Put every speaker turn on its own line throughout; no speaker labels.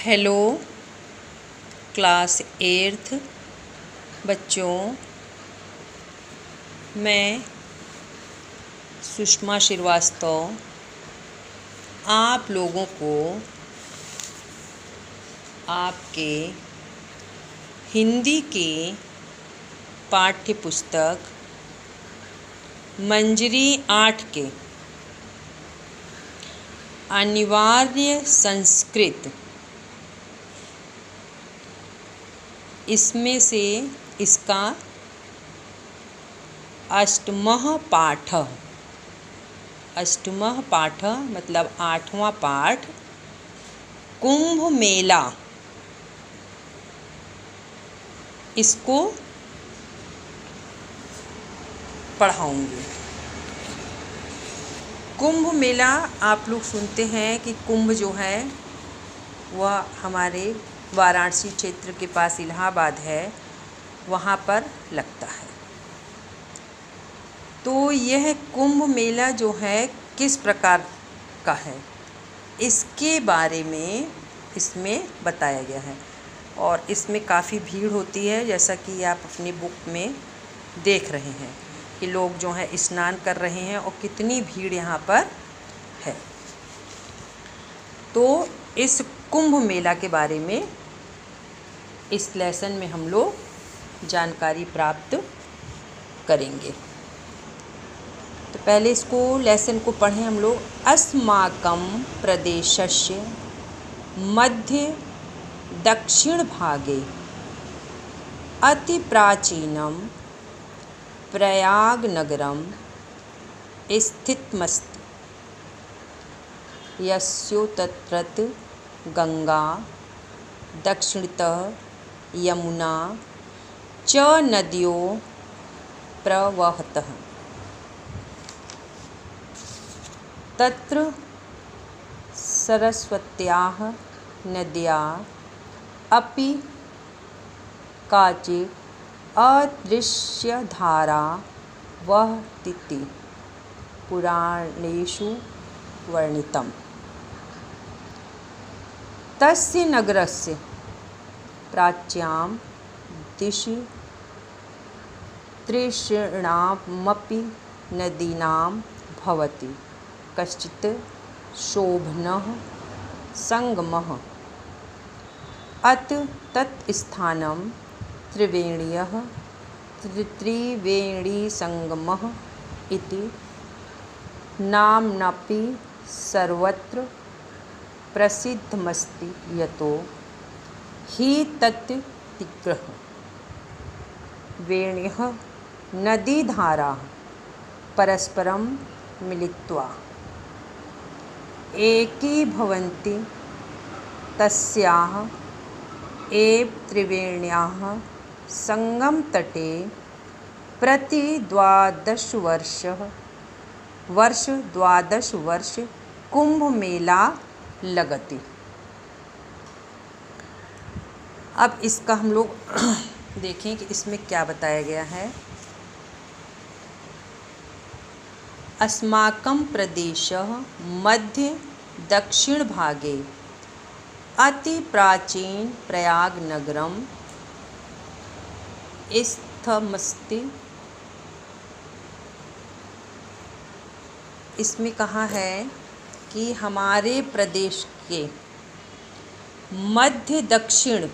Hello class 8th बच्चों, मैं सुषमा श्रीवास्तव आप लोगों को आपके हिंदी के पाठ्य पुस्तक मंजरी 8 के अनिवार्य संस्कृत इसमें से इसका अष्टमः पाठ मतलब 8वां पाठ कुंभ मेला, इसको पढ़ाऊंगी। कुंभ मेला आप लोग सुनते हैं कि कुंभ जो है वह हमारे वाराणसी क्षेत्र के पास इलाहाबाद है, वहाँ पर लगता है। तो यह कुंभ मेला जो है किस प्रकार का है, इसके बारे में इसमें बताया गया है। और इसमें काफ़ी भीड़ होती है, जैसा कि आप अपनी बुक में देख रहे हैं कि लोग जो है स्नान कर रहे हैं और कितनी भीड़ यहाँ पर है। तो इस कुंभ मेला के बारे में इस लेसन में हम लोग जानकारी प्राप्त करेंगे। तो पहले इसको लेसन को पढ़ें हम लोग। अस्माकं प्रदेशस्य मध्य दक्षिण भागे अति प्राचीनं प्रयागनगरं स्थितमस्ति, यस्योत्तरतः गंगा दक्षिणतः यमुना च नद्यों प्रवहतः। तत्र सरस्वत्याः नद्याः अपि काचित् अदृश्यधारा वहतीति पुराणेषु वर्णितम्। तस्य नगरस्य प्राच्यां दिशि त्रिशृणामपि नदीनां भवति कश्चित् शोभनः संगमः। अतः तत् स्थानं त्रिवेणीसंगमः इति नाम्नापि सर्वत्र प्रसिद्धमस्ति, यतो हि तत् तिग्रः वेण्यः नदीधाराः परस्परं मिलित्वा एकीभवन्ति। तस्याः एव त्रिवेण्याः संगमतटे प्रति 12 वर्ष कुंभ मेला लगति। अब इसका हम लोग देखें कि इसमें क्या बताया गया है। अस्माकं प्रदेशः मध्य दक्षिण भागे अति प्राचीन प्रयागनगरं स्थितमस्ति। इसमें कहा है कि हमारे प्रदेश के मध्य दक्षिण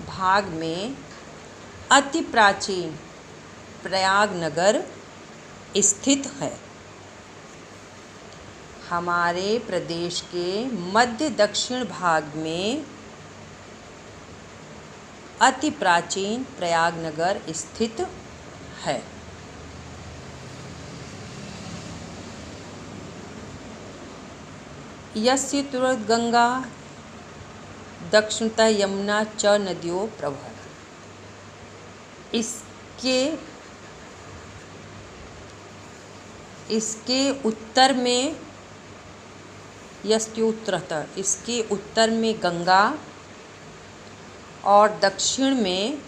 भाग में अति प्राचीन प्रयागनगर स्थित है। हमारे प्रदेश के मध्य दक्षिण भाग में अति प्राचीन प्रयागनगर स्थित है। यस्य तुरत गंगा दक्षिणतः यमुना च नदियों प्रवहति। इसके उत्तर में यस्योत्तरतः, इसके उत्तर में गंगा और दक्षिण में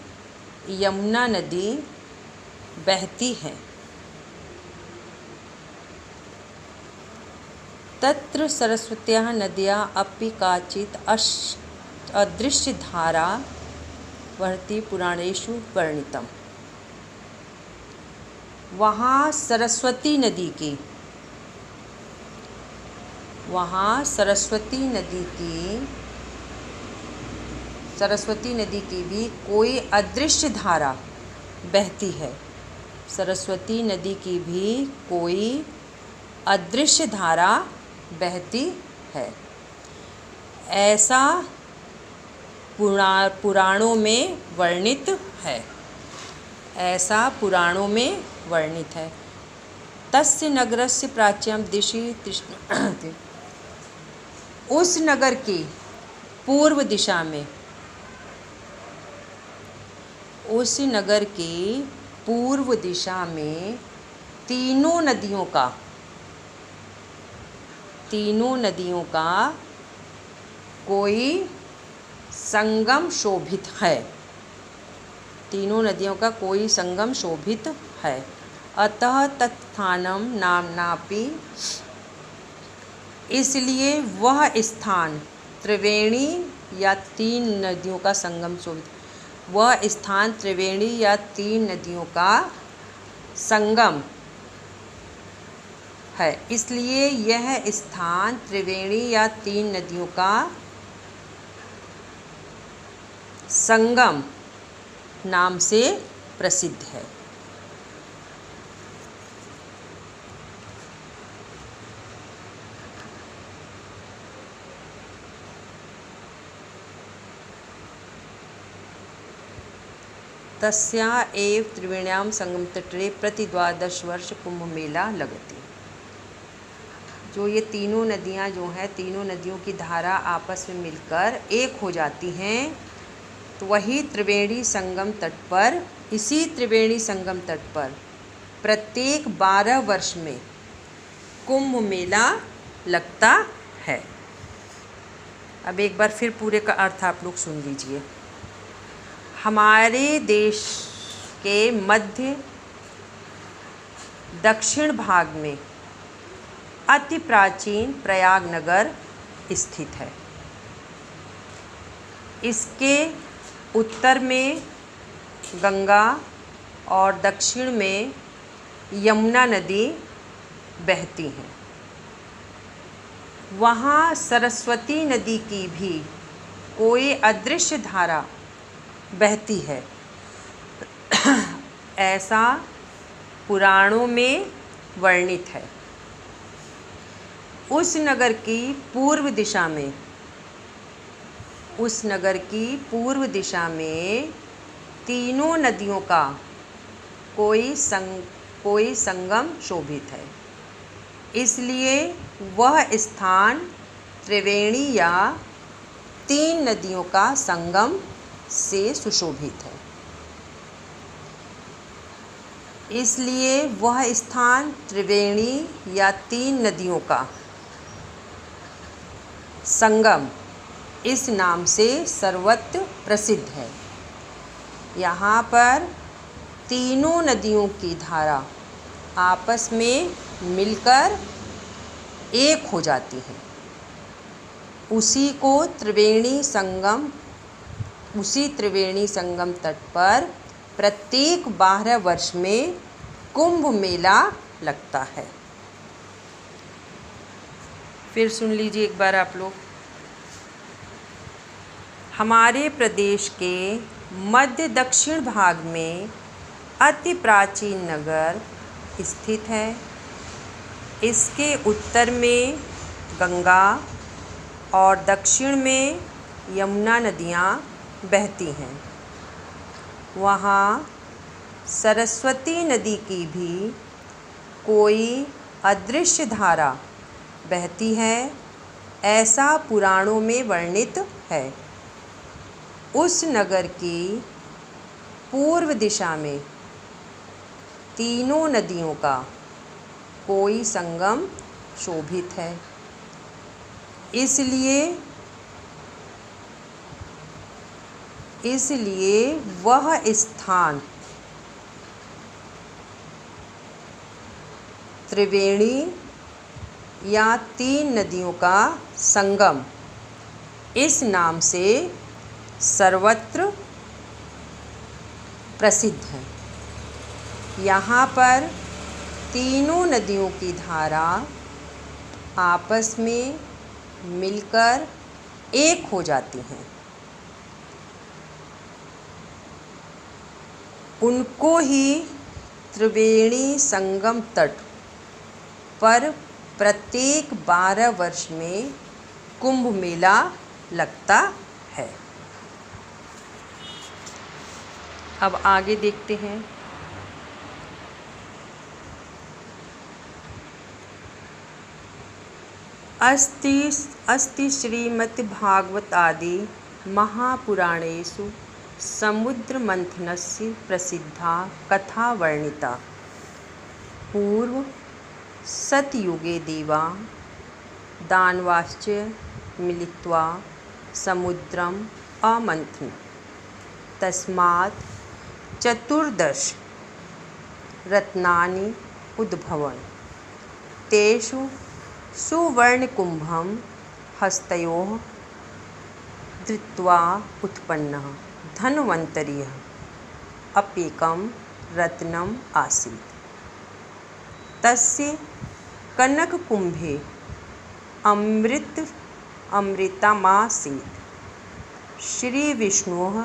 यमुना नदी बहती है। तत्र सरस्वत्याः नद्याः अपि काचित् अदृश्यधारा वहति पुराणेषु वर्णितम्। वहाँ सरस्वती नदी की भी कोई अदृश्य धारा बहती है। सरस्वती नदी की भी कोई अदृश्य धारा बहती है, ऐसा पुराणों में वर्णित है। तस्य नगरस्य प्राच्यां दिशि उस नगर की पूर्व दिशा में तीनों नदियों का कोई संगम शोभित है। अतः तत्स्थानं नाम्नापि, इसलिए वह स्थान त्रिवेणी या तीन नदियों का संगम है। इसलिए यह स्थान त्रिवेणी या तीन नदियों का संगम नाम से प्रसिद्ध है। तस्या एव त्रिवेण्यां संगमतटे प्रति 12 वर्ष कुंभ मेला लगति। जो ये तीनों नदियाँ तीनों नदियों की धारा आपस में मिलकर एक हो जाती हैं, तो वही त्रिवेणी संगम तट पर प्रत्येक 12 वर्ष में कुंभ मेला लगता है। अब एक बार फिर पूरे का अर्थ आप लोग सुन लीजिए। हमारे देश के मध्य दक्षिण भाग में अति प्राचीन प्रयाग नगर स्थित है। इसके उत्तर में गंगा और दक्षिण में यमुना नदी बहती हैं। वहाँ सरस्वती नदी की भी कोई अदृश्य धारा बहती है, ऐसा पुराणों में वर्णित है। उस नगर की पूर्व दिशा में तीनों नदियों का कोई संगम शोभित है। इसलिए वह स्थान त्रिवेणी या तीन नदियों का संगम से सुशोभित है। इसलिए वह स्थान त्रिवेणी या तीन नदियों का संगम इस नाम से सर्वत्र प्रसिद्ध है। यहाँ पर तीनों नदियों की धारा आपस में मिलकर एक हो जाती है। उसी त्रिवेणी संगम तट पर प्रत्येक 12 वर्ष में कुंभ मेला लगता है। फिर सुन लीजिए एक बार आप लोग। हमारे प्रदेश के मध्य दक्षिण भाग में अति प्राचीन नगर स्थित है। इसके उत्तर में गंगा और दक्षिण में यमुना नदियाँ बहती हैं। वहाँ सरस्वती नदी की भी कोई अदृश्य धारा बहती है, ऐसा पुराणों में वर्णित है। उस नगर की पूर्व दिशा में तीनों नदियों का कोई संगम शोभित है। इसलिए वह स्थान त्रिवेणी या तीन नदियों का संगम इस नाम से सर्वत्र प्रसिद्ध है। यहाँ पर तीनों नदियों की धारा आपस में मिलकर एक हो जाती हैं। उनको ही त्रिवेणी संगम तट पर प्रत्येक 12 वर्ष में कुंभ मेला लगता है। अब आगे देखते हैं। अस्ति श्रीमद्भागवत आदि महापुराणेषु समुद्रमन्थनस्य प्रसिद्धा कथा वर्णिता। पूर्व सतयुगे देवा दानवाश्च मिलित्वा समुद्रम् अमन्थन्। तस्मात् 14 रत्नानि उद्भवन्। तेषु सुवर्णकुम्भं हस्तयोः धृत्वा उत्पन्नः धन्वन्तरी अप्येकं रत्नम् आसीत्। तस्य कनककुम्भे अमृतमासीत्। श्रीविष्णोः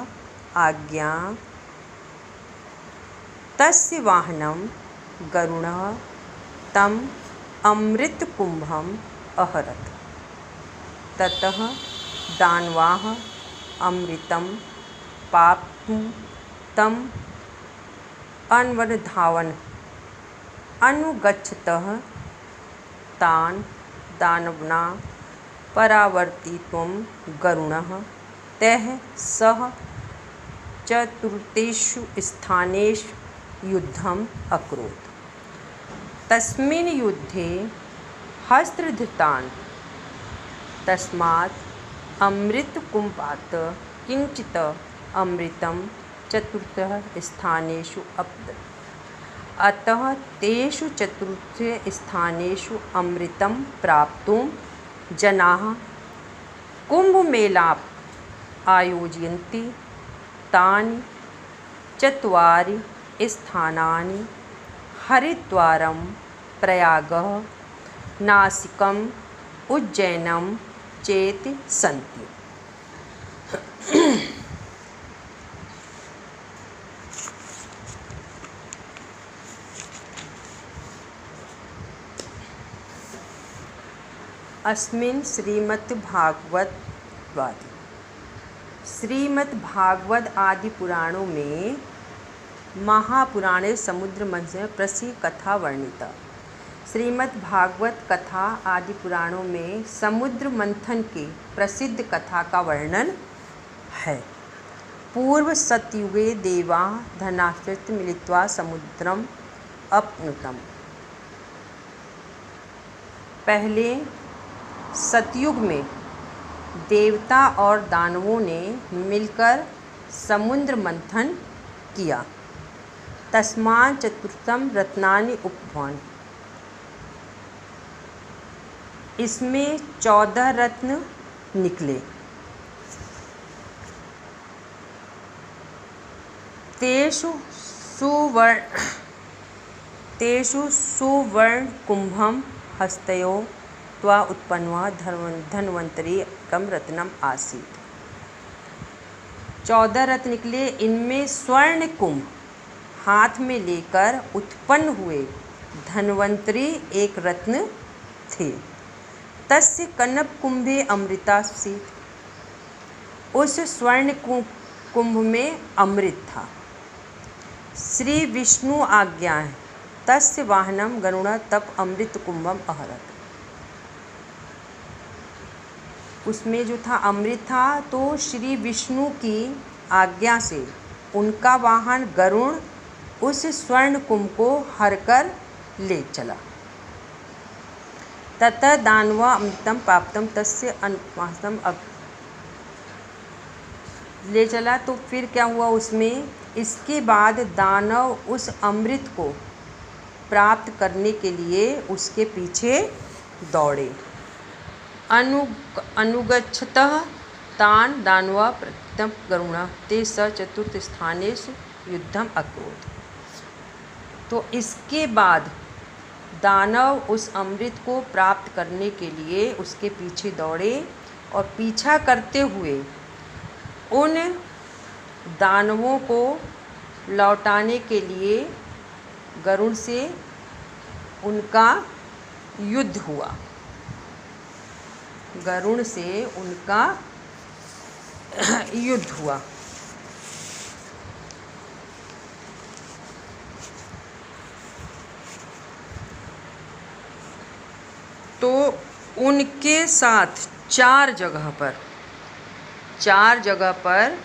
आज्ञा तस्य वाहनं गरुडः तम् अमृतकुम्भम् अहरत्। ततः दानवाः अमृतं पातुं तम् अन्वधावन्। अनुगच्छतः तान् दानवान् परावर्तितुं गरुडः तैः सह 4 स्थानेषु युद्धम् अकरोत्। तस्मिन् युद्धे हस्तधृतान्। तस्मात् अमृतकुम्भात् किञ्चित् अमृतं 4 स्थानेषु अपतत्। अतः तेषु 4 स्थानेषु अमृतं प्राप्तुं जनाः कुम्भमेलाम् आयोजयन्ति। तानि 4 स्थानानि हरिद्वारं, प्रयागः, नासिकम्, उज्जैनं चेति सन्ति। अस्मिन् श्रीमद्भागवत आदि पुराणों में महापुराणे समुद्र मंथन प्रसिद्ध कथा वर्णिता। श्रीमद्भागवत कथा आदि पुराणों में समुद्र मंथन की प्रसिद्ध कथा का वर्णन है। पूर्व सतयुगे देवा धनाश्च मिलित्वा समुद्रम अपनुतम। पहले सतयुग में देवता और दानवों ने मिलकर समुद्र मंथन किया। तस्मात् 4 रत्नानि उद्भवन्। इसमें 14 रत्न निकले। तेषु सुवर्णकुम्भं हस्तयोः त्वा उत्पन्नः धन्वन्तरी एकं रत्नम् आसीत्। 14 रत्न निकले। इनमें स्वर्ण कुंभ हाथ में लेकर उत्पन्न हुए धन्वन्तरी एक रत्न थे। तस्य कनक कुंभे अमृतासीत्। उस स्वर्ण कुंभ में अमृत था। श्री विष्णु आज्ञा है। तस्य वाहनम गरुड़ तप अमृत कुंभम अहरत। उसमें जो था अमृत था, तो श्री विष्णु की आज्ञा से उनका वाहन गरुड़ उस स्वर्ण कुंभ को हरकर ले चला। ततः दानवा अमृतम प्राप्तम तस्य अनुपासम ले चला। तो फिर क्या हुआ उसमें? इसके बाद दानव उस अमृत को प्राप्त करने के लिए उसके पीछे दौड़े। अनुगच्छतः तान् दानवा प्रत्यं गरुणः ते स चतुर्थस्थानेषु युद्धम अकरोत्। तो इसके बाद दानव उस अमृत को प्राप्त करने के लिए उसके पीछे दौड़े और पीछा करते हुए उन दानवों को लौटाने के लिए गरुड़ से उनका युद्ध हुआ। गरुड़ से उनका युद्ध हुआ। तो उनके साथ चार जगह पर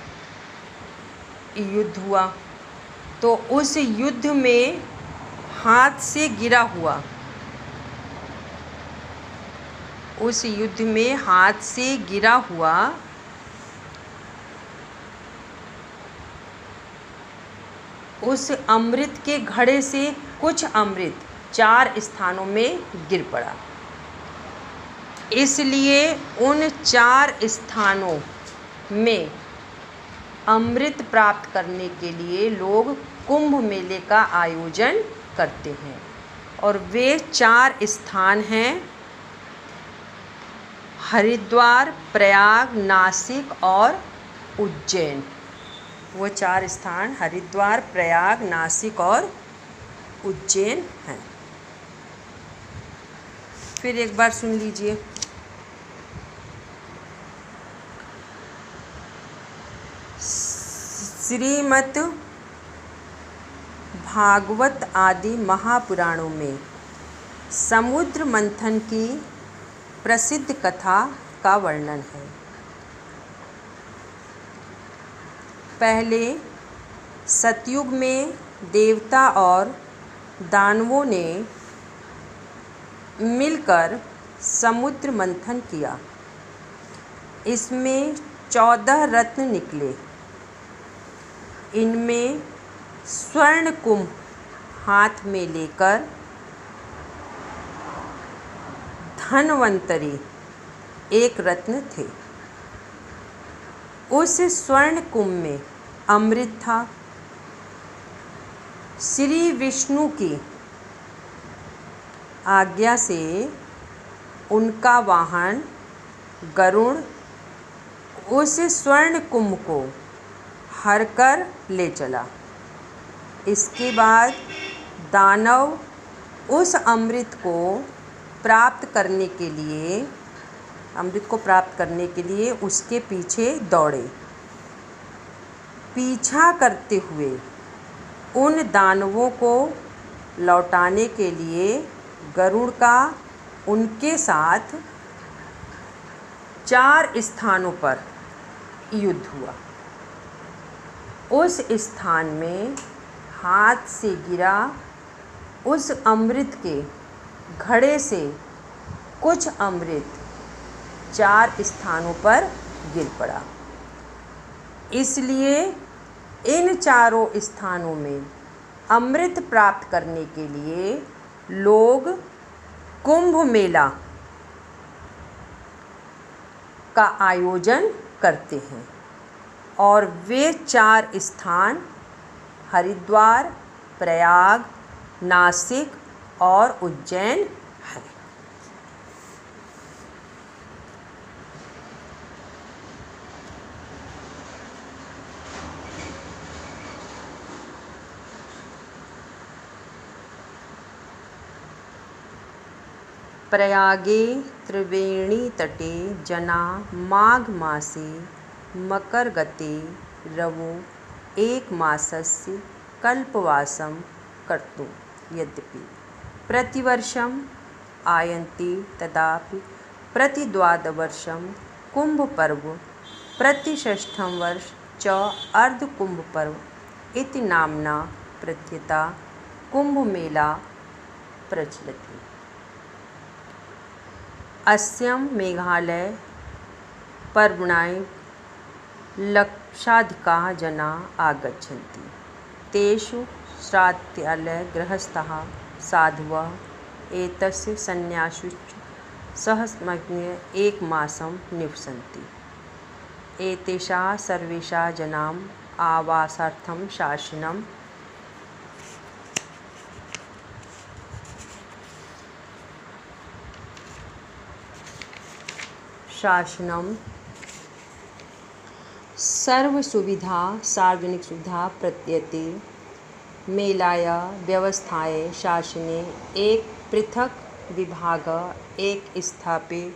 युद्ध हुआ। तो उस युद्ध में हाथ से गिरा हुआ, उस युद्ध में हाथ से गिरा हुआ उस अमृत के घड़े से कुछ अमृत 4 स्थानों में गिर पड़ा। इसलिए उन 4 स्थानों में अमृत प्राप्त करने के लिए लोग कुंभ मेले का आयोजन करते हैं। और वे 4 स्थान हैं हरिद्वार, प्रयाग, नासिक और उज्जैन। वो 4 स्थान हरिद्वार, प्रयाग, नासिक और उज्जैन हैं। फिर एक बार सुन लीजिए। श्रीमद् भागवत आदि महापुराणों में समुद्र मंथन की प्रसिद्ध कथा का वर्णन है। पहले सतयुग में देवता और दानवों ने मिलकर समुद्र मंथन किया। इसमें 14 रत्न निकले। इनमें स्वर्ण कुंभ हाथ में लेकर धन्वंतरी एक रत्न थे। उस स्वर्ण कुंभ में अमृत था। श्री विष्णु की आज्ञा से उनका वाहन गरुड़ उस स्वर्ण कुंभ को हर कर ले चला। इसके बाद दानव उस अमृत को प्राप्त करने के लिए उसके पीछे दौड़े। पीछा करते हुए उन दानवों को लौटाने के लिए गरुड़ का उनके साथ 4 स्थानों पर युद्ध हुआ। उस स्थान में हाथ से गिरा उस अमृत के घड़े से कुछ अमृत 4 स्थानों पर गिर पड़ा। इसलिए इन चारों स्थानों में अमृत प्राप्त करने के लिए लोग कुंभ मेला का आयोजन करते हैं। और वे 4 स्थान हरिद्वार, प्रयाग, नासिक और उज्जैन हैं। प्रयागे त्रिवेणीतटे जना माघ मासे मकरगते रवो एकमासस्य कल्पवासं कर्तुं यद्यपि प्रतिवर्षम् आयन्ति तदापि प्रतिद्वादशवर्षं कुम्भपर्व प्रतिषष्ठं वर्ष च अर्धकुम्भपर्व इति नाम्ना प्रत्येता कुम्भमेला प्रचलति। अस्यां मेघालय पर्वणां लक्षाधिकाः जनाः आगच्छन्ति। तेषु श्राद्धालयगृहस्थाः साधवः एतस्य सन्यासुश्च सहस्मज्ञ एकमासं निवसन्ति। एतेषां सर्वेषां जनानाम् आवासार्थं शासनं सर्वसुविधा सार्वजनिक सुविधा प्रदीयते। मेलाय व्यवस्थाय शासने एक पृथक विभाग एक स्थापित।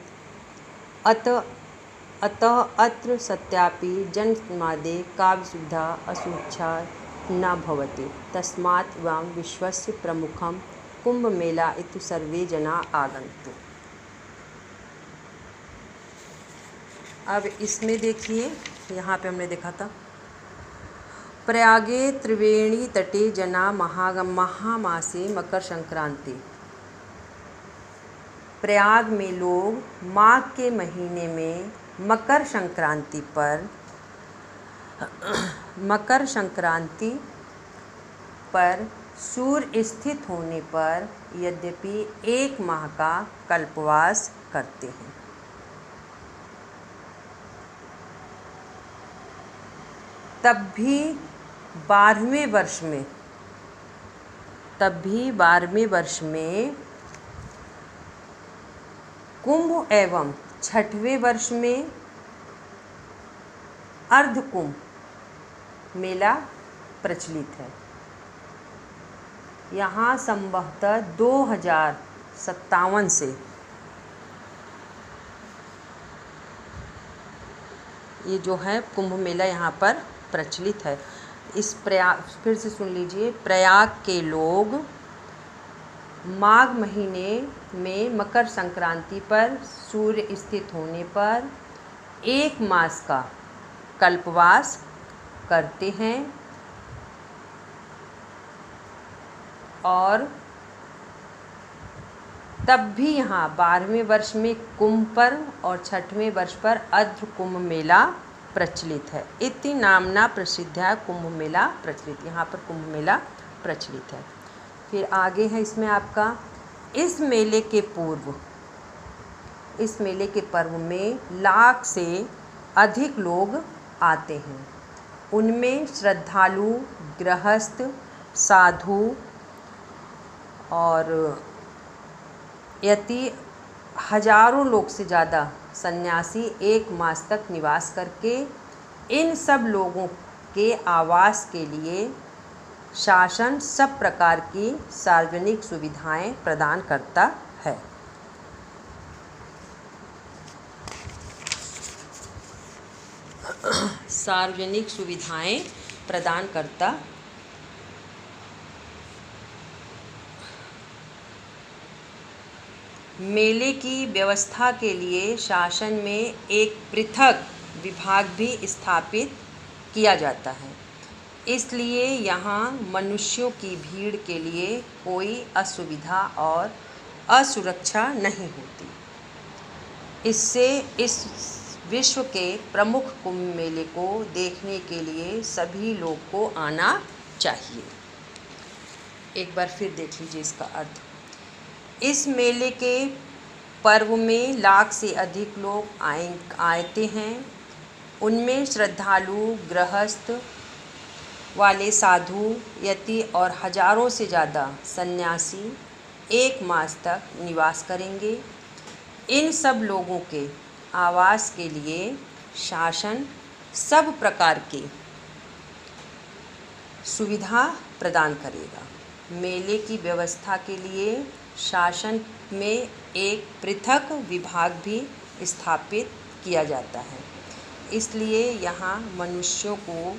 अतः अत्र सत्यापि जनसमाजे कापि सुविधा असुरक्षा न भवति। तस्मात् इमं विश्वस्य प्रमुखं कुम्भमेला इति सर्वे जनाः आगन्तु। अब इसमें देखिए, यहाँ पे हमने देखा था प्रयागे त्रिवेणी तटे जना महामासे मकर संक्रांति। प्रयाग में लोग माघ के महीने में मकर संक्रांति पर सूर्य स्थित होने पर यद्यपि 1 माह का कल्पवास करते हैं। तब भी 12वें वर्ष में कुंभ एवं 6वें वर्ष में अर्धकुंभ मेला प्रचलित है। यहाँ संभवतः 2057 से ये जो है कुंभ मेला यहाँ पर प्रचलित है। इस प्रयाग, फिर से सुन लीजिए, प्रयाग के लोग माघ महीने में मकर संक्रांति पर सूर्य स्थित होने पर 1 मास का कल्पवास करते हैं और तब भी यहाँ 12वें वर्ष में कुंभ पर और 6वें वर्ष पर अर्ध कुंभ मेला प्रचलित है। इति नामना प्रसिद्ध कुंभ मेला प्रचलित, यहाँ पर कुंभ मेला प्रचलित है। फिर आगे है इसमें आपका इस मेले के पर्व में लाख से अधिक लोग आते हैं। उनमें श्रद्धालु, गृहस्थ, साधु और यति हजारों लोग से ज़्यादा सन्यासी 1 मास तक निवास करके इन सब लोगों के आवास के लिए शासन सब प्रकार की सार्वजनिक सुविधाएं प्रदान करता है। सार्वजनिक सुविधाएं प्रदान करता मेले की व्यवस्था के लिए शासन में एक पृथक विभाग भी स्थापित किया जाता है। इसलिए यहाँ मनुष्यों की भीड़ के लिए कोई असुविधा और असुरक्षा नहीं होती। इससे इस विश्व के प्रमुख कुंभ मेले को देखने के लिए सभी लोग को आना चाहिए। एक बार फिर देख लीजिए इसका अर्थ। इस मेले के पर्व में लाख से अधिक लोग आते हैं। उनमें श्रद्धालु, गृहस्थ वाले साधु, यति और हजारों से ज़्यादा सन्यासी 1 मास तक निवास करेंगे। इन सब लोगों के आवास के लिए शासन सब प्रकार की सुविधा प्रदान करेगा। मेले की व्यवस्था के लिए शासन में एक पृथक विभाग भी स्थापित किया जाता है। इसलिए यहाँ मनुष्यों को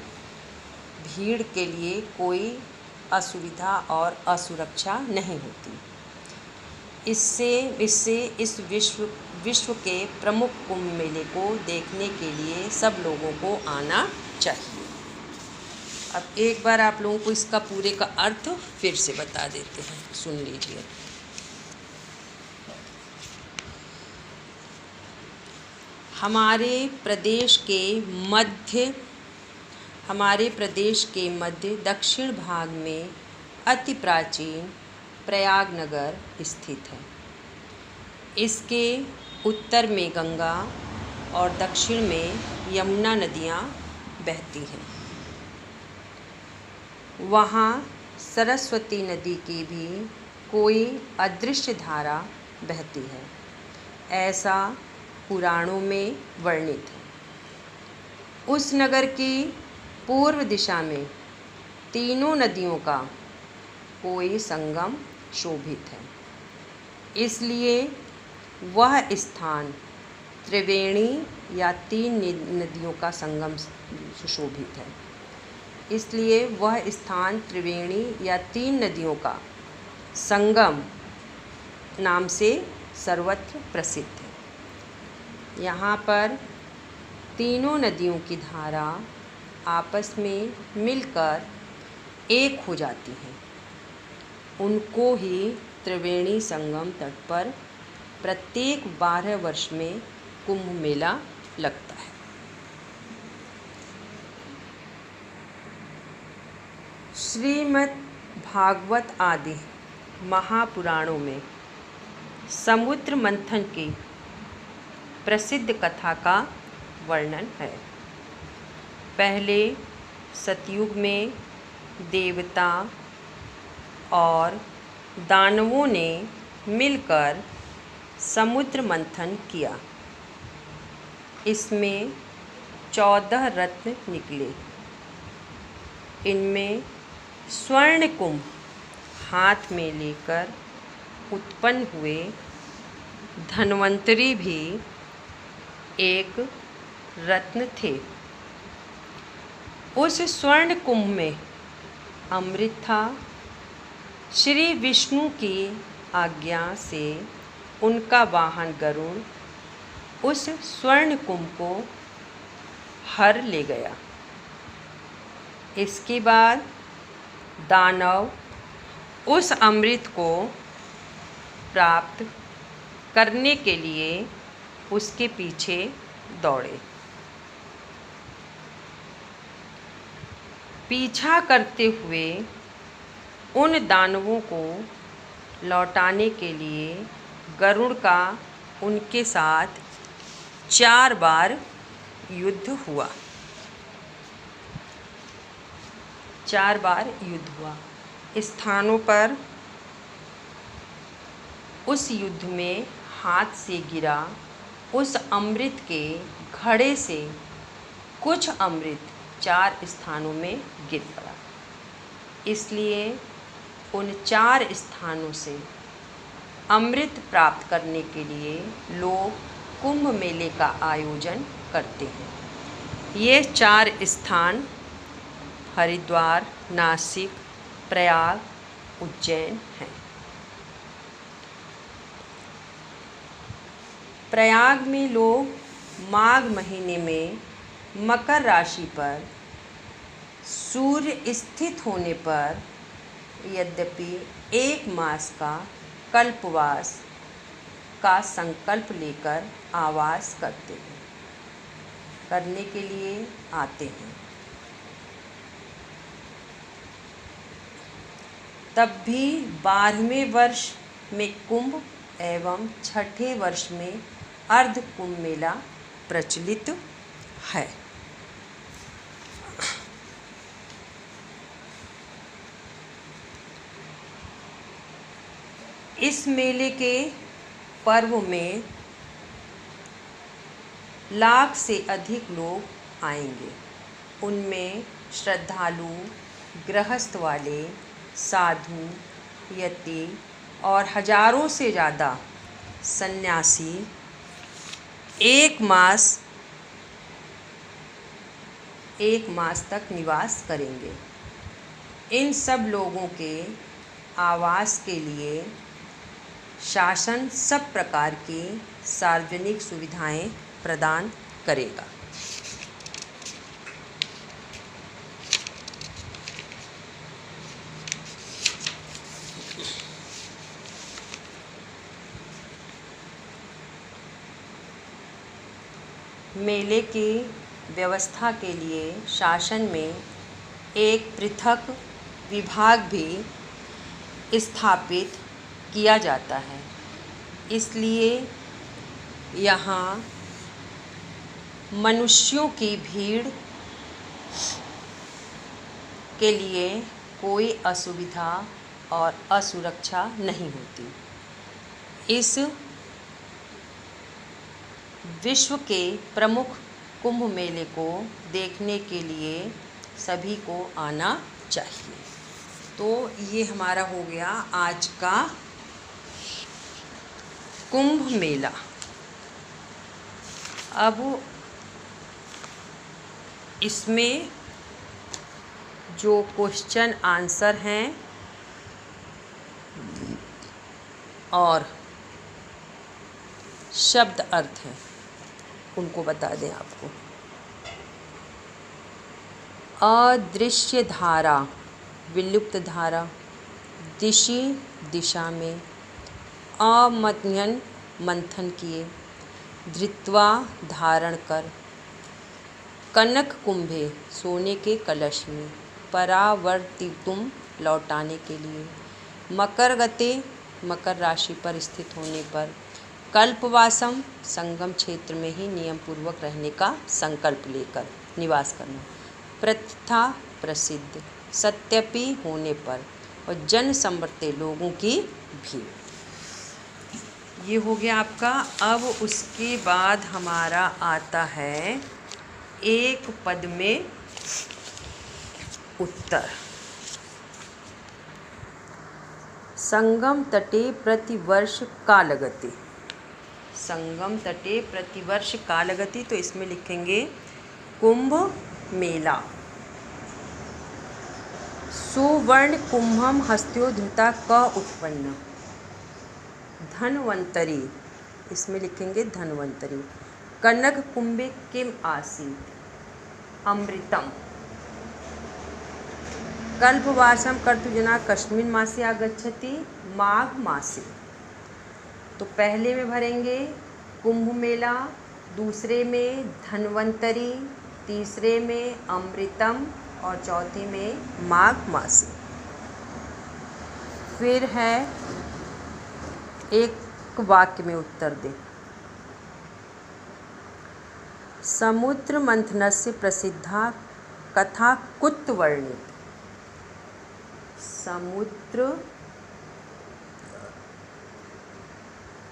भीड़ के लिए कोई असुविधा और असुरक्षा नहीं होती। इससे इस विश्व के प्रमुख कुंभ मेले को देखने के लिए सब लोगों को आना चाहिए। अब एक बार आप लोगों को इसका पूरे का अर्थ फिर से बता देते हैं, सुन लीजिए। हमारे प्रदेश के मध्य दक्षिण भाग में अति प्राचीन प्रयाग नगर स्थित है। इसके उत्तर में गंगा और दक्षिण में यमुना नदियाँ बहती हैं। वहाँ सरस्वती नदी की भी कोई अदृश्य धारा बहती है, ऐसा पुराणों में वर्णित है। उस नगर की पूर्व दिशा में तीनों नदियों का कोई संगम शोभित है, इसलिए वह स्थान त्रिवेणी या तीन नदियों का संगम सुशोभित है। इसलिए वह स्थान त्रिवेणी या तीन नदियों का संगम नाम से सर्वत्र प्रसिद्ध है। यहाँ पर तीनों नदियों की धारा आपस में मिलकर एक हो जाती हैं। उनको ही त्रिवेणी संगम तट पर प्रत्येक 12 वर्ष में कुंभ मेला लगता है। श्रीमद् भागवत आदि महापुराणों में समुद्र मंथन की प्रसिद्ध कथा का वर्णन है। पहले सतयुग में देवता और दानवों ने मिलकर समुद्र मंथन किया। इसमें 14 रत्न निकले। इनमें स्वर्ण कुंभ हाथ में लेकर उत्पन्न हुए धन्वंतरी भी एक रत्न थे। उस स्वर्ण कुंभ में अमृत था। श्री विष्णु की आज्ञा से उनका वाहन गरुड़ उस स्वर्ण कुंभ को हर ले गया। इसके बाद दानव उस अमृत को प्राप्त करने के लिए उसके पीछे दौड़े। पीछा करते हुए उन दानवों को लौटाने के लिए गरुड़ का उनके साथ 4 बार युद्ध हुआ। 4 बार युद्ध हुआ। स्थानों पर उस युद्ध में हाथ से गिरा उस अमृत के घड़े से कुछ अमृत 4 स्थानों में गिर पड़ा। इसलिए उन 4 स्थानों से अमृत प्राप्त करने के लिए लोग कुंभ मेले का आयोजन करते हैं। ये 4 स्थान हरिद्वार, नासिक, प्रयाग, उज्जैन हैं। प्रयाग में लोग माघ महीने में मकर राशि पर सूर्य स्थित होने पर यद्यपि 1 मास का कल्पवास का संकल्प लेकर आवास करने के लिए आते हैं। तब भी 12वें वर्ष में कुंभ एवं 6ठे वर्ष में अर्ध कुंभ मेला प्रचलित है। इस मेले के पर्व में लाख से अधिक लोग आएंगे। उनमें श्रद्धालु, गृहस्थ वाले, साधु, यति और हजारों से ज़्यादा सन्यासी 1 मास तक निवास करेंगे। इन सब लोगों के आवास के लिए शासन सब प्रकार की सार्वजनिक सुविधाएं प्रदान करेगा। मेले की व्यवस्था के लिए शासन में एक पृथक विभाग भी स्थापित किया जाता है। इसलिए यहाँ मनुष्यों की भीड़ के लिए कोई असुविधा और असुरक्षा नहीं होती। इस विश्व के प्रमुख कुंभ मेले को देखने के लिए सभी को आना चाहिए। तो ये हमारा हो गया आज का कुंभ मेला। अब इसमें जो क्वेश्चन आंसर हैं और शब्द अर्थ हैं उनको बता दें आपको। अदृश्य धारा, विलुप्त धारा, दिशि दिशा में, अमथन मंथन किए, धृत्वा धारण कर, कनक कुंभे सोने के कलश में, परावर्तितुम लौटाने के लिए, मकर गते मकर राशि पर स्थित होने पर, कल्पवासम संगम क्षेत्र में ही नियम पूर्वक रहने का संकल्प लेकर निवास करना, प्रथा प्रसिद्ध सत्यपि होने पर और जन संवर्ते लोगों की भीड़। ये हो गया आपका। अब उसके बाद हमारा आता है एक पद में उत्तर। संगम तटे प्रतिवर्ष कालगति, संगम तटे प्रतिवर्ष कालगति, तो इसमें लिखेंगे कुंभ मेला। सुवर्ण कुंभम हस्त्योद्धृता क उत्पन्न, धन्वंतरी, इसमें लिखेंगे धन्वंतरी। कनक कुंभे किम आसीत्, अमृतम। कल्पवासम कर्तुजना कस्मिन् मासे आगच्छति, माघ मासे। तो पहले में भरेंगे कुंभ मेला, दूसरे में धन्वंतरी, तीसरे में अमृतम और चौथे में माघ मासे। फिर है एक वाक्य में उत्तर दें। समुद्र मंथनस्य प्रसिद्धा कथा कुत्र वर्णित, समुद्र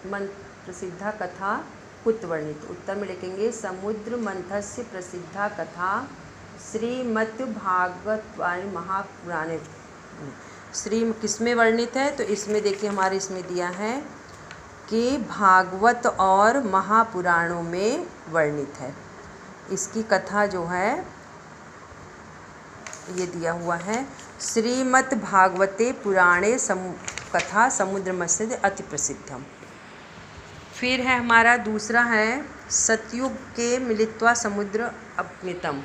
प्रसिद्धा कथा कुत्र वर्णित। उत्तर में लिखेंगे समुद्र मंथनस्य प्रसिद्धा कथा श्रीमद्भागवत महापुराणे। श्री किसमें वर्णित है, तो इसमें देखिए हमारे इसमें दिया है कि भागवत और महापुराणों में वर्णित है। इसकी कथा जो है ये दिया हुआ है, श्रीमद्भागवते पुराणे कथा समुद्र मत्स्य अति प्रसिद्धम। फिर है हमारा दूसरा है सतयुग के मिलित्वा समुद्र अपमितम।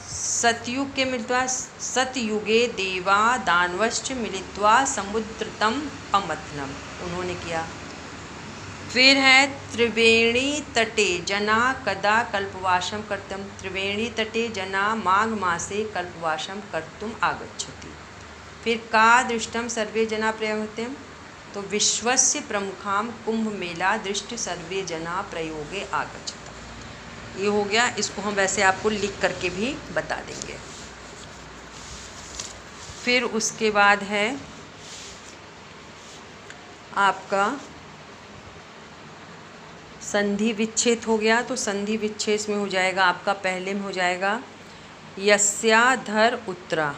सतयुग के मिलित्वा सतयुगे देवा दानवश्च मिलित्वा समुद्रतम अमथनम, उन्होंने किया। फिर है त्रिवेणी तटे जना कदा कल्पवासम कर्तुम, त्रिवेणी तटे जना माघ मासे कल्पवासम कर्तुम आगच्छति। फिर का दृष्टम सर्वे जना प्रयते, तो विश्वस्य प्रमुखाम कुंभ मेला दृष्टि सर्वे जना प्रयोगे आगच्छता। ये हो गया। इसको हम वैसे आपको लिख करके भी बता देंगे। फिर उसके बाद है आपका संधि विच्छेद हो गया। तो संधि विच्छेद में हो जाएगा आपका, पहले में हो जाएगा यस्याधर उत्तरा,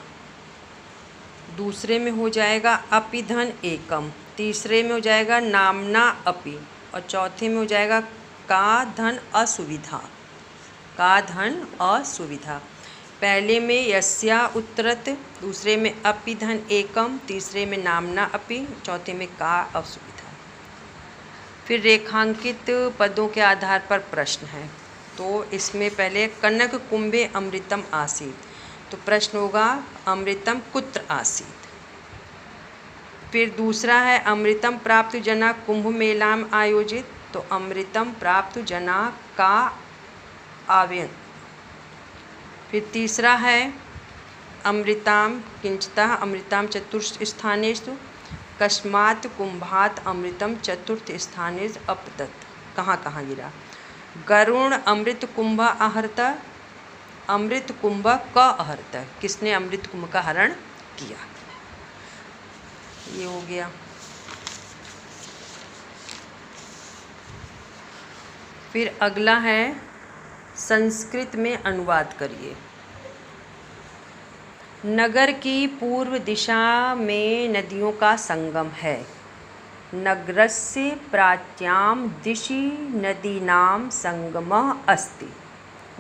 दूसरे में हो जाएगा अपिधन एकम, तीसरे में हो जाएगा नामना अपि और चौथे में हो जाएगा का धन असुविधा, का धन असुविधा। पहले में यस्या उत्तरत, दूसरे में अपि धन एकम, तीसरे में नामना अपि, चौथे में का असुविधा। फिर रेखांकित पदों के आधार पर प्रश्न है। तो इसमें पहले कनक कुंभे अमृतम आसीत्, तो प्रश्न होगा अमृतम कुत्र आसीत्। फिर दूसरा है अमृतम प्राप्त जना कुंभ मेला में आयोजित, तो अमृतम प्राप्त जना का आवेन। फिर तीसरा है अमृताम किंचितः अमृताम चतुर्थ स्थानेषु, कस्मात् कुंभात अमृतम चतुर्थ स्थाने अपतत। कहाँ कहाँ गिरा? गरुण अमृत कुंभ आहरत, अमृत कुंभ क आहरत, किसने अमृत कुंभ का हरण किया? ये हो गया। फिर अगला है संस्कृत में अनुवाद करिए। नगर की पूर्व दिशा में नदियों का संगम है। नगरस्य प्राच्यां दिशि नदीनां संगमः अस्ति।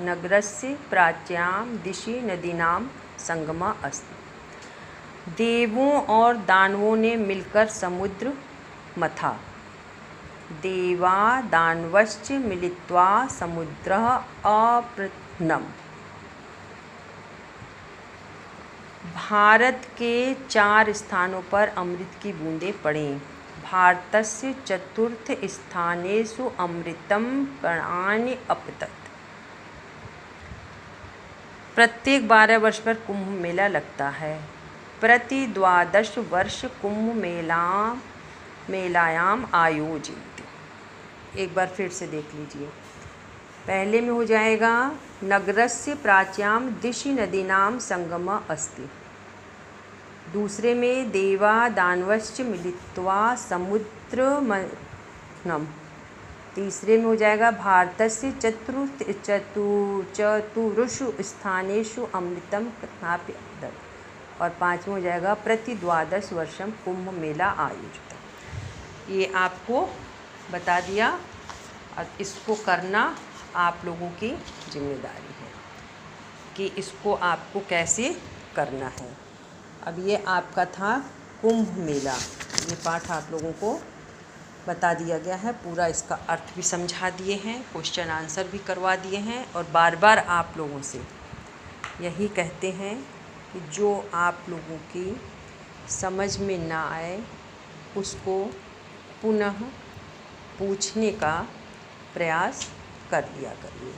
नगरस्य प्राच्यां दिशि नदीनां संगमः अस्ति। देवों और दानवों ने मिलकर समुद्र मथा। देवा दानवश्च मिलित्वा समुद्रः अपृथ्नम्। भारत के 4 स्थानों पर अमृत की बूंदें पड़ें। भारतस्य चतुर्थ स्थानेषु अमृतम कणानि अपतत। प्रत्येक 12 वर्ष पर कुंभ मेला लगता है। प्रति 12 वर्ष कुंभ मेलायाम आयोजित। एक बार फिर से देख लीजिए। पहले में हो जाएगा नगरस्य प्राच्यां दिशि नदीनां संगमः अस्ति। दूसरे में देवा दानवश्च मिलित्वा समुद्रमथनम्। तीसरे में हो जाएगा भारतस्य चतुर्षु स्थानेषु अमृतम कथनापि अपतत। और 5वां हो जाएगा प्रति 12 वर्षम कुंभ मेला आयोजित। ये आपको बता दिया। अब इसको करना आप लोगों की जिम्मेदारी है कि इसको आपको कैसे करना है। अब ये आपका था कुंभ मेला। ये पाठ आप लोगों को बता दिया गया है। पूरा इसका अर्थ भी समझा दिए हैं, क्वेश्चन आंसर भी करवा दिए हैं। और बार बार आप लोगों से यही कहते हैं कि जो आप लोगों की समझ में ना आए उसको पुनः पूछने का प्रयास कर लिया करिए।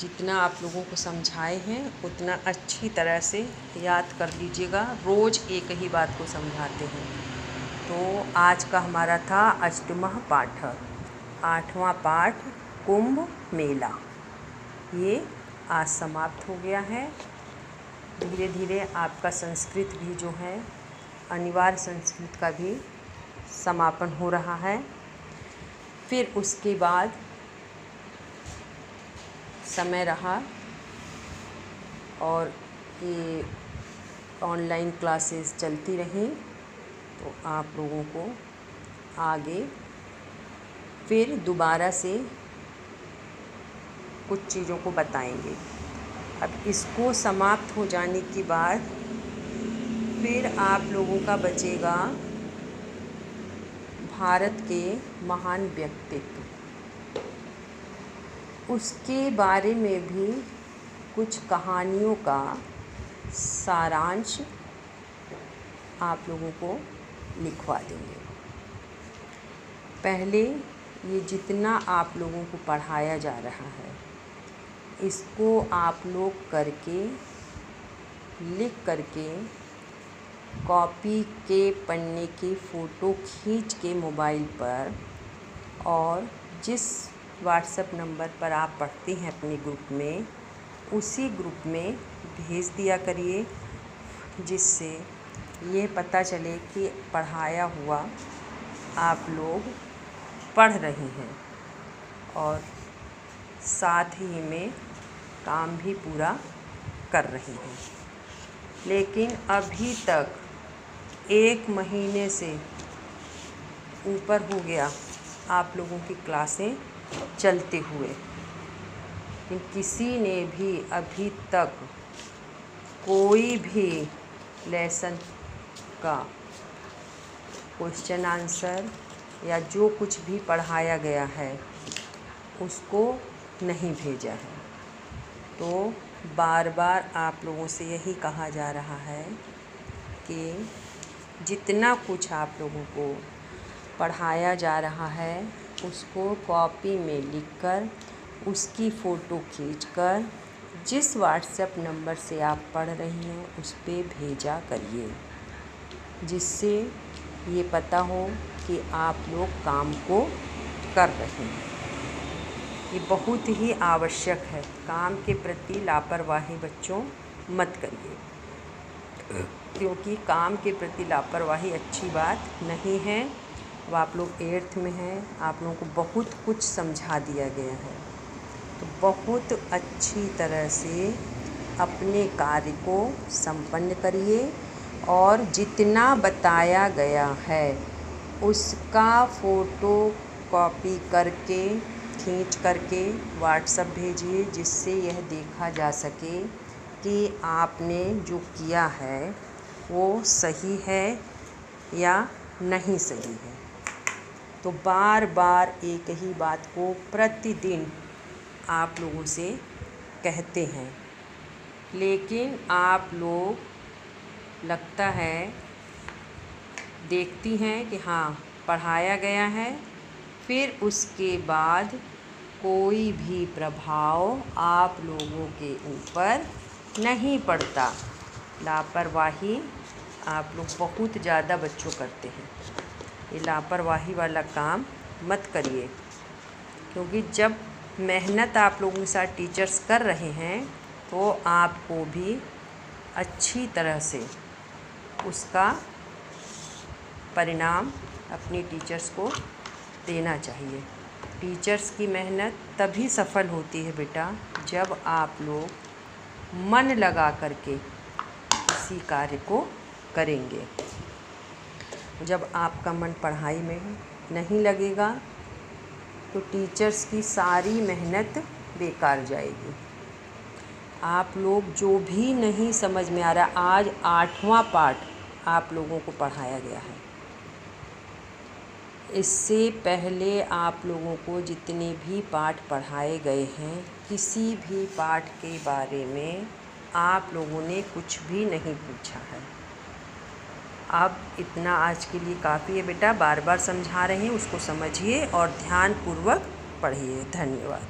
जितना आप लोगों को समझाए हैं उतना अच्छी तरह से याद कर लीजिएगा। रोज़ एक ही बात को समझाते हैं। तो आज का हमारा था अष्टमः पाठ, 8वां पाठ कुंभ मेला। ये आज समाप्त हो गया है। धीरे धीरे आपका संस्कृत भी जो है अनिवार्य संस्कृत का भी समापन हो रहा है। फिर उसके बाद समय रहा और ये ऑनलाइन क्लासेस चलती रहीं तो आप लोगों को आगे फिर दोबारा से कुछ चीज़ों को बताएंगे। अब इसको समाप्त हो जाने के बाद फिर आप लोगों का बचेगा भारत के महान व्यक्तित्व, उसके बारे में भी कुछ कहानियों का सारांश आप लोगों को लिखवा देंगे। पहले ये जितना आप लोगों को पढ़ाया जा रहा है इसको आप लोग करके लिख करके कॉपी के पन्ने की फ़ोटो खींच के मोबाइल पर और जिस व्हाट्सएप नंबर पर आप पढ़ते हैं अपने ग्रुप में उसी ग्रुप में भेज दिया करिए, जिससे ये पता चले कि पढ़ाया हुआ आप लोग पढ़ रहे हैं और साथ ही में काम भी पूरा कर रहे हैं। लेकिन अभी तक 1 महीने से ऊपर हो गया आप लोगों की क्लासें चलते हुए, लेकिन किसी ने भी अभी तक कोई भी लेसन का क्वेश्चन आंसर या जो कुछ भी पढ़ाया गया है उसको नहीं भेजा है। तो बार बार आप लोगों से यही कहा जा रहा है कि जितना कुछ आप लोगों को पढ़ाया जा रहा है उसको कॉपी में लिखकर उसकी फ़ोटो खींचकर जिस व्हाट्सएप नंबर से आप पढ़ रही हैं उस पे भेजा करिए, जिससे ये पता हो कि आप लोग काम को कर रहे हैं। ये बहुत ही आवश्यक है। काम के प्रति लापरवाही बच्चों मत करिए, क्योंकि काम के प्रति लापरवाही अच्छी बात नहीं है। अब आप लोग 8th में हैं, आप लोगों को बहुत कुछ समझा दिया गया है, तो बहुत अच्छी तरह से अपने कार्य को संपन्न करिए और जितना बताया गया है उसका फ़ोटो कॉपी करके खींच करके व्हाट्सएप भेजिए, जिससे यह देखा जा सके कि आपने जो किया है वो सही है या नहीं सही है। तो बार बार एक ही बात को प्रतिदिन आप लोगों से कहते हैं, लेकिन आप लोग लगता है देखती हैं कि हाँ पढ़ाया गया है, फिर उसके बाद कोई भी प्रभाव आप लोगों के ऊपर नहीं पड़ता। लापरवाही आप लोग बहुत ज़्यादा बच्चों करते हैं। ये लापरवाही वाला काम मत करिए, क्योंकि जब मेहनत आप लोगों के साथ टीचर्स कर रहे हैं तो आपको भी अच्छी तरह से उसका परिणाम अपनी टीचर्स को देना चाहिए। टीचर्स की मेहनत तभी सफल होती है बेटा, जब आप लोग मन लगा करके किसी कार्य को करेंगे। जब आपका मन पढ़ाई में नहीं लगेगा तो टीचर्स की सारी मेहनत बेकार जाएगी। आप लोग जो भी नहीं समझ में आ रहा, आज 8वां पाठ आप लोगों को पढ़ाया गया है। इससे पहले आप लोगों को जितने भी पाठ पढ़ाए गए हैं, किसी भी पाठ के बारे में आप लोगों ने कुछ भी नहीं पूछा है। अब इतना आज के लिए काफ़ी है बेटा, बार बार समझा रहे हैं, उसको समझिए और ध्यानपूर्वक पढ़िए। धन्यवाद।